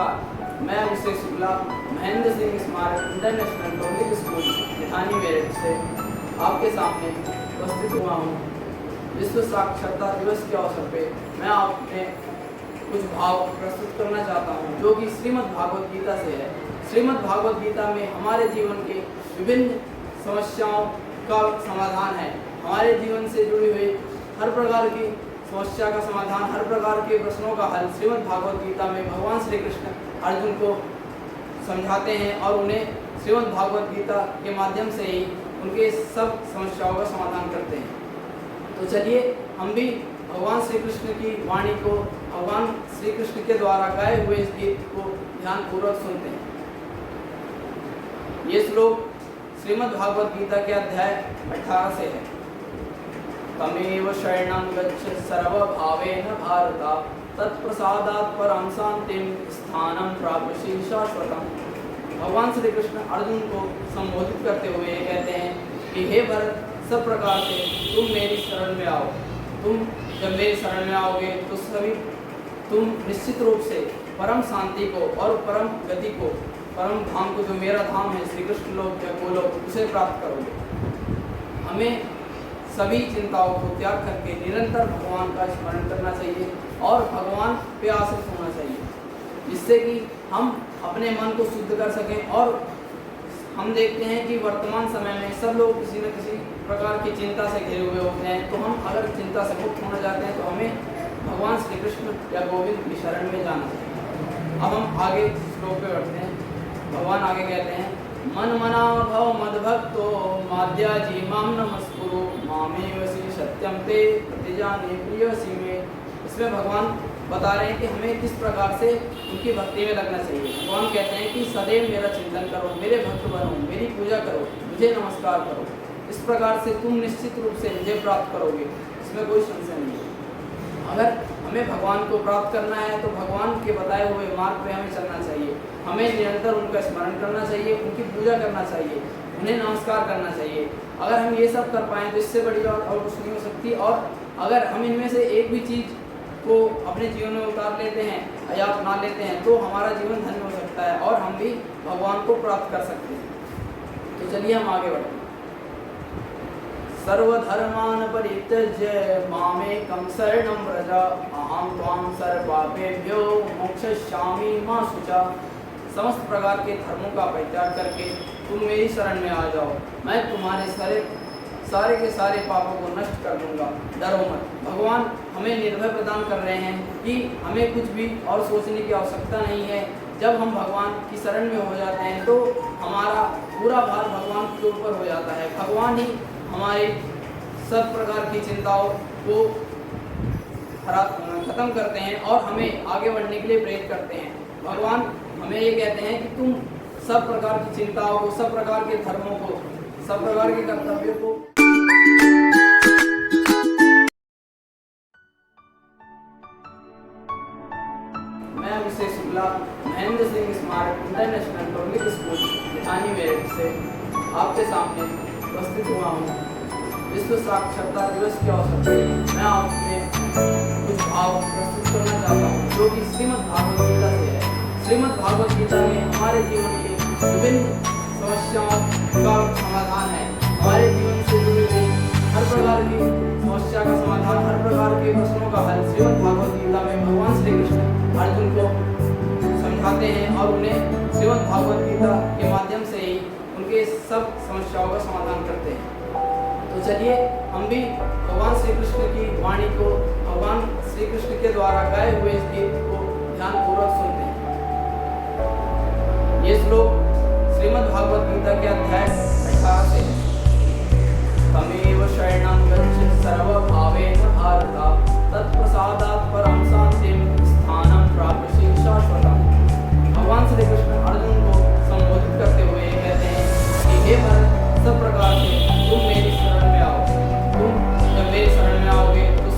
नमस्कार, मैं अभिषेक शुक्ला महेंद्र सिंह स्मारक इंटरनेशनल पब्लिक स्कूल मिठानी मेरठ से आपके सामने उपस्थित हुआ हूँ। विश्व साक्षरता दिवस के अवसर पे मैं आपने कुछ भाव प्रस्तुत करना चाहता हूँ जो कि श्रीमद् भागवत गीता से है। श्रीमद् भागवत गीता में हमारे जीवन के विभिन्न समस्याओं का समाधान है। हमारे जीवन से जुड़ी हुई हर प्रकार की समस्या का समाधान, हर प्रकार के प्रश्नों का हल श्रीमद् भागवत गीता में भगवान श्री कृष्ण अर्जुन को समझाते हैं और उन्हें श्रीमद् भागवत गीता के माध्यम से ही उनके सब समस्याओं का समाधान करते हैं। तो चलिए हम भी भगवान श्री कृष्ण की वाणी को, भगवान श्री कृष्ण के द्वारा गाए हुए इस गीत को ध्यानपूर्वक सुनते हैं। ये श्लोक श्रीमद् भागवत गीता के अध्याय 18 से है। तमेव शरणं गच्छ सर्वभावेन भारत, तत्प्रसादात् परं शान्तिं स्थानं प्राप्स्यसि शाश्वतम्। भगवान श्री कृष्ण अर्जुन को संबोधित करते हुए ये कहते हैं कि हे भरत, सब प्रकार से तुम मेरी शरण में आओ। तुम जब मेरी शरण में आओगे तो तुम निश्चित रूप से परम शांति को और परम गति को, परम धाम को, जो मेरा धाम है श्री कृष्ण लोक या गोलोक, उसे प्राप्त करोगे। हमें सभी चिंताओं को त्याग करके निरंतर भगवान का स्मरण करना चाहिए और भगवान पे आश्रित होना चाहिए, जिससे कि हम अपने मन को शुद्ध कर सकें। और हम देखते हैं कि वर्तमान समय में सब लोग किसी न किसी प्रकार की चिंता से घिरे हुए होते हैं। तो हम अगर चिंता से मुक्त होना चाहते हैं तो हमें भगवान श्री कृष्ण या गोविंद की शरण में जाना चाहिए। अब हम आगे श्लोक पे बढ़ते हैं। भगवान आगे कहते हैं, मन मना भव मद्भक्तो माद्याजी माम नमस्कुरु मामेवसि सत्यम ते प्रतिजाने प्रियसी में। इसमें भगवान बता रहे हैं कि हमें किस प्रकार से उनकी भक्ति में लगना चाहिए। भगवान कहते हैं कि सदैव मेरा चिंतन करो, मेरे भक्त बनो, मेरी पूजा करो, मुझे नमस्कार करो। इस प्रकार से तुम निश्चित रूप से मुझे प्राप्त करोगे, इसमें कोई संशय नहीं है। अगर हमें भगवान को प्राप्त करना है तो भगवान के बताए हुए मार्ग पे हमें चलना चाहिए। हमें निरंतर उनका स्मरण करना चाहिए, उनकी पूजा करना चाहिए, उन्हें नमस्कार करना चाहिए। अगर हम ये सब कर पाएँ तो इससे बड़ी बात और कुछ नहीं हो सकती। और अगर हम इनमें से एक भी चीज़ को अपने जीवन में उतार लेते हैं या अपना लेते हैं तो हमारा जीवन धन्य हो सकता है और हम भी भगवान को प्राप्त कर सकते हैं। तो चलिए हम आगे बढ़ते हैं। सर्वधर्मान् परित्यज्य मामेकं शरणं व्रज, अहं त्वां सर्वपापेभ्यो मोक्षयिष्यामि मा शुचा। समस्त प्रकार के धर्मों का परित्याग करके तुम मेरी शरण में आ जाओ, मैं तुम्हारे सारे के सारे पापों को नष्ट कर दूंगा, डरो मत। भगवान हमें निर्भय प्रदान कर रहे हैं कि हमें कुछ भी और सोचने की आवश्यकता नहीं है। जब हम भगवान की शरण में हो जाते हैं तो हमारा पूरा भार भगवान के ऊपर हो जाता है। भगवान ही हमारी सब प्रकार की चिंताओं को खत्म करते हैं और हमें आगे बढ़ने के लिए प्रेरित करते हैं। भगवान हमें ये कहते हैं कि तुम सब प्रकार की चिंताओं को, सब प्रकार के धर्मों को, सब प्रकार के कर्तव्यों को मैं अभिषेक शुक्ला महेंद्र सिंह स्मारक इंटरनेशनल पब्लिक स्कूल मिठानी मेरठ से आपके सामने उपस्थित हुआ हूँ। विश्व साक्षरता दिवस के अवसर पर मैं आपने कुछ भाव प्रस्तुत करना चाहता हूँ जो कि श्रीमद् भागवत गीता से है। श्रीमद् भागवत गीता में हमारे जीवन के विभिन्न समस्याओं का समाधान है। हमारे जीवन से जुड़ी हुई हर प्रकार की समस्या का समाधान, हर प्रकार के प्रश्नों का हल श्रीमद् भागवत गीता में भगवान श्री कृष्ण अर्जुन को समझाते हैं और उन्हें श्रीमद् भागवत गीता के माध्यम से ही उनके सब समस्याओं का समाधान करते हैं। तो चलिए हम भी भगवान श्री कृष्ण की वाणी को, भगवान श्री कृष्ण के द्वारा गाए हुए इस गीत को ध्यानपूर्वक सुनते हैं। ये श्लोक श्रीमद् भागवत गीता के अध्याय 18 से है। तमेव शरणं गच्छ सर्वभावेन भारत, तत्प्रसादात् परं शान्तिं स्थानं प्राप्स्यसि शाश्वतम्। भगवान श्री कृष्ण अर्जुन को संबोधित करते हुए ये कहते हैं कि हे भरत, सब प्रकार से तुम मेरी शरण में आओ। तुम जब मेरी शरण में आओगे तो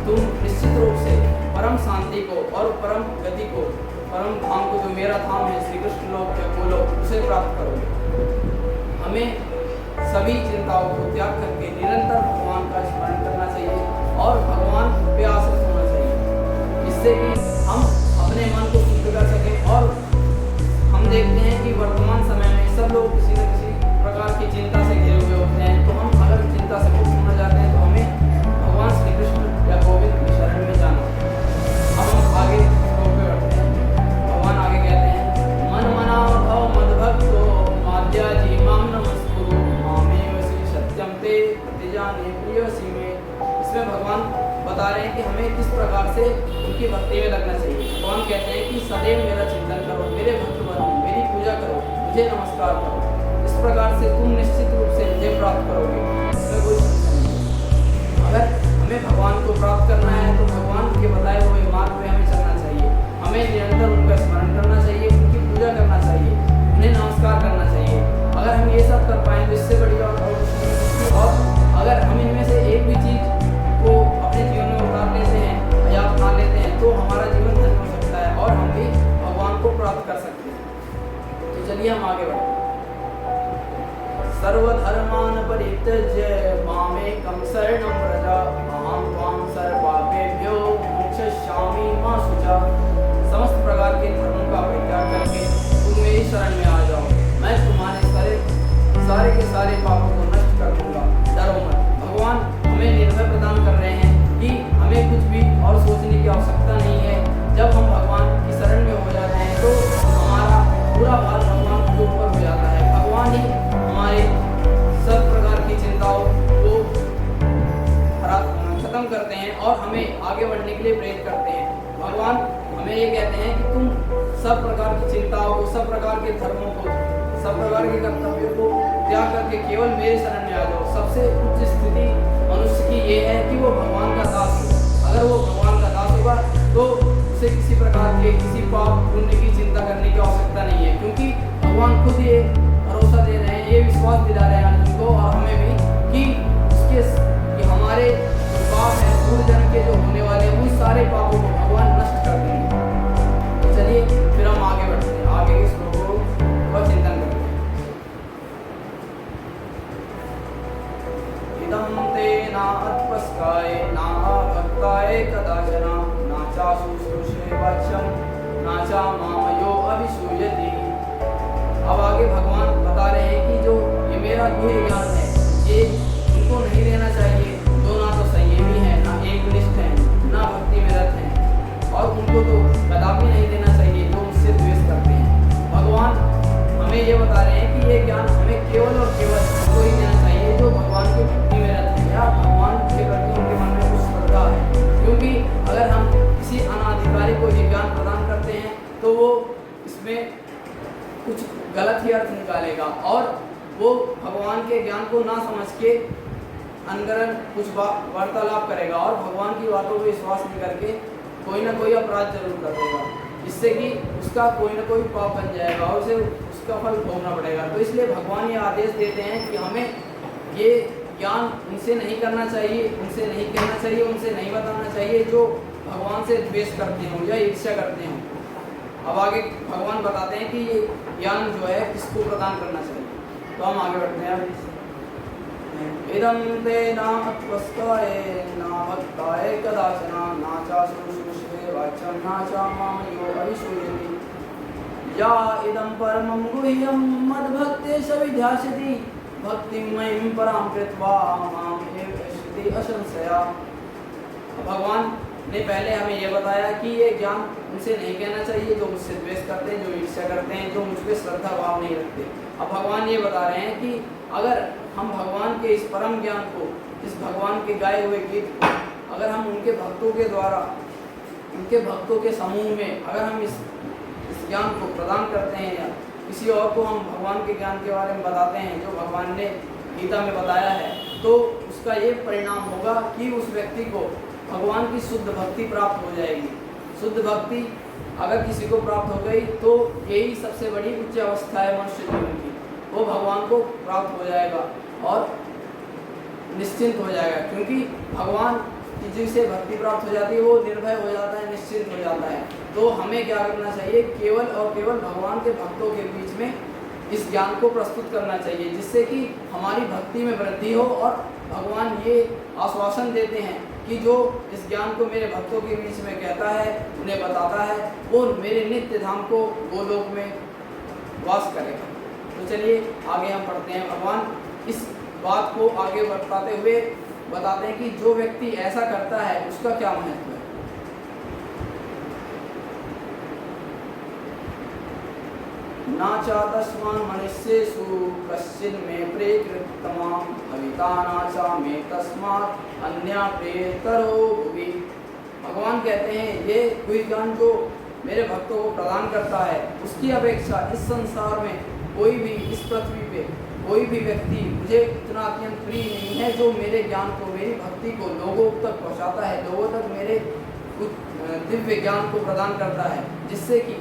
तुम निश्चित रूप से परम शांति को और परम गति को, परम धाम को, जो मेरा धाम है श्री कृष्ण लोक या गोलोक, उसे प्राप्त करोगे। हमें सभी चिंताओं को त्याग करके निरंतर भगवान का स्मरण करना चाहिए और भगवान पे आश्रित होना चाहिए, जिससे कि हम अपने मन को शुद्ध कर सकें बता रहे हैं कि हमें किस प्रकार से उनकी भक्ति में लगना चाहिए। भगवान कहते हैं कि सदैव मेरा चिंतन करो, मेरे भक्त बनो, मेरी पूजा करो, मुझे नमस्कार करो। इस प्रकार से तुम निश्चित रूप से मुझे प्राप्त करोगे, इसमें कोई संशय नहीं। अगर हमें भगवान को प्राप्त करना है तो भगवान के बताए हुए मार्ग में हमें चलना चाहिए। हमें निरंतर उनका स्मरण करना चाहिए, उनकी पूजा करना चाहिए, उन्हें नमस्कार करना चाहिए। अगर हम ये सब कर पाएँ तो इससे बड़ी बात और कुछ नहीं है। और अगर हम इनमें से एक भी चीज़ को अपने जीवन में उतार लेते हैं या अपना लेते हैं तो हमारा जीवन धन्य हो सकता है और हम भी भगवान को प्राप्त कर सकते हैं। तो चलिए हम आगे बढ़ते हैं। सर्वधर्मान् परित्यज्य मामेकं शरणं व्रज, अहं त्वां सर्वपापेभ्यो मोक्षयिष्यामि मा शुचः। समस्त प्रकार के धर्मों का परित्याग करके तुम मेरी शरण में आ जाओ, मैं तुम्हारे सारे के सारे पापों को नष्ट कर दूंगा, डरो मत। भगवान हमें निर्भय प्रदान कर रहे हैं कि हमें कुछ भी और सोचने की आवश्यकता नहीं है। जब हम भगवान की शरण में हो जाते हैं तो हमारा पूरा भार भगवान के ऊपर हो जाता है। भगवान ही हमारे सब प्रकार की चिंताओं को खत्म करते हैं और हमें आगे बढ़ने के लिए प्रेरित करते हैं। भगवान हमें ये कहते हैं कि तुम सब प्रकार की चिंताओं को, सब प्रकार के धर्मों को, सब प्रकार के कर्तव्यों को त्याग करके केवल मेरे शरण में आ जाओ। सबसे उच्च स्थिति मनुष्य की ये है कि वो भगवान का दास हो। अगर वो भगवान का दास होगा तो उसे किसी प्रकार के किसी पाप पुण्य की चिंता करने की आवश्यकता नहीं है, क्योंकि भगवान खुद ये भरोसा दे रहे हैं, ये विश्वास दिला रहे हैं अर्जुन को और हमें भी कि हमारे पाप है पूर्व जन्म के जो होने वाले हैं उन सारे पापों को भगवान नष्ट कर देंगे। तो चलिए फिर हम आगे बढ़ते हैं, आगे के श्लोकों का चिंतन करते हैं। इदं ते नात्पस्काय नाभक्ताय कदाचन नाचा शुश्रूषे वाच्यं नाचा मामयो अभिसूयति। अब आगे भगवान बता रहे हैं कि जो ये मेरा गुह्य ज्ञान है ये उनको नहीं लेना चाहिए जो ना तो संयमी है, ना एकनिष्ठ है, ना भक्ति में रत है, और उनको तो कदापि नहीं लेना चाहिए जो मुझसे द्वेष करते हैं। भगवान हमें ये बता रहे हैं कि ये ज्ञान हमें केवल और केवल उनको ही देना चाहिए जो भगवान की भक्ति में रत है या भगवान के प्रति उनके मन में कुछ श्रद्धा है। क्योंकि अगर हम किसी अनाधिकारी को ये ज्ञान प्रदान करते हैं तो वो इसमें कुछ गलत ही अर्थ निकालेगा और वो भगवान के ज्ञान को ना समझ के अनगरन कुछ वार्तालाप करेगा और भगवान की बातों को विश्वास नहीं करके कोई ना कोई अपराध जरूर कर देगा, जिससे कि उसका कोई ना कोई पाप बन जाएगा और उसे उसका फल भोगना पड़ेगा। तो इसलिए भगवान ये आदेश देते हैं कि हमें ये ज्ञान उनसे नहीं करना चाहिए, उनसे नहीं कहना चाहिए, उनसे नहीं बताना चाहिए जो भगवान से द्वेष करते हों या ईर्ष्या करते हों। अब आगे भगवान बताते हैं कि ये ज्ञान जो है किसको प्रदान करना चाहिए। तो हम आगे बढ़ते हैं। इदं ते नात्पस्काय नाभक्ताय कदाचन नाचा शुश्रूषे वाच्यं नाचा मामयो अभिसूयति। या इदं परमं गुह्यं मद्भक्तेश विध्यास्यति भक्तिं मयिं परां कृत्वा मां एव पश्यति असंशया। भगवान ने पहले हमें यह बताया कि ये ज्ञान उनसे नहीं कहना चाहिए जो मुझसे द्वेष करते हैं, जो ईर्ष्या करते हैं, जो मुझ पर श्रद्धा भाव नहीं रखते। अब भगवान ये बता रहे हैं कि अगर हम भगवान के इस परम ज्ञान को, इस भगवान के गाए हुए गीत को अगर हम उनके भक्तों के द्वारा, उनके भक्तों के समूह में अगर हम इस ज्ञान को प्रदान करते हैं या किसी और को हम भगवान के ज्ञान के बारे में बताते हैं जो भगवान ने गीता में बताया है, तो उसका ये परिणाम होगा कि उस व्यक्ति को भगवान की शुद्ध भक्ति प्राप्त हो जाएगी। शुद्ध भक्ति अगर किसी को प्राप्त हो गई तो यही सबसे बड़ी उच्च अवस्था है मनुष्य जीवन की। वो भगवान को प्राप्त हो जाएगा और निश्चिंत हो जाएगा, क्योंकि भगवान की जिसे भक्ति प्राप्त हो जाती है वो निर्भय हो जाता है, निश्चिंत हो जाता है। तो हमें क्या करना चाहिए, केवल और केवल भगवान के भक्तों के बीच में इस ज्ञान को प्रस्तुत करना चाहिए, जिससे कि हमारी भक्ति में वृद्धि हो। और भगवान ये आश्वासन देते हैं कि जो इस ज्ञान को मेरे भक्तों के बीच में कहता है, उन्हें बताता है, वो मेरे नित्य धाम को गोलोक में वास करेगा। तो चलिए आगे हम पढ़ते हैं। भगवान इस बात को आगे बताते हुए बताते हैं कि जो व्यक्ति ऐसा करता है उसका क्या महत्व है। नाचा तस्मान् मनुष्येषु कश्चिन् मे प्रेकृतमां भविता नाचा मे तस्मात् अन्या प्रेतरो भुवि। कहते हैं ये कोई ज्ञान जो मेरे भक्तों को प्रदान करता है, उसकी अपेक्षा इस संसार में कोई भी, इस पृथ्वी पे कोई भी व्यक्ति मुझे इतना अत्यंत प्रिय नहीं है जो मेरे ज्ञान को, मेरी भक्ति को लोगों तक पहुंचाता है, लोगों तक मेरे दिव्य ज्ञान को प्रदान करता है, जिससे कि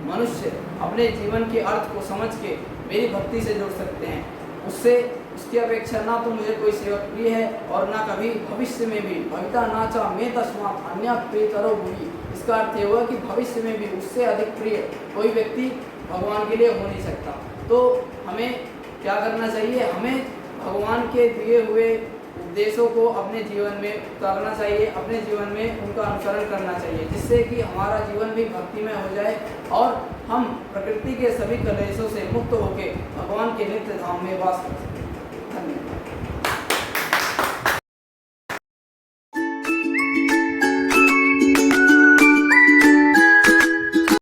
मनुष्य अपने जीवन के अर्थ को समझ के मेरी भक्ति से जुड़ सकते हैं। उससे उसकी अपेक्षा ना तो मुझे कोई सेवक प्रिय है और ना कभी भविष्य में भी। भविता नाचा में तस्मात् अन्य प्रियतरो भूमि। इसका अर्थ ये हुआ कि भविष्य में भी उससे अधिक प्रिय कोई व्यक्ति भगवान के लिए हो नहीं सकता। तो हमें क्या करना चाहिए? हमें भगवान के दिए हुए उपदेशों को अपने जीवन में उतारना चाहिए, अपने जीवन में उनका अनुसरण करना चाहिए, जिससे कि हमारा जीवन भी भक्तिमय हो जाए और हम प्रकृति के सभी कलेशों से मुक्त होकर भगवान के नित्य धाम में वास कर सकें।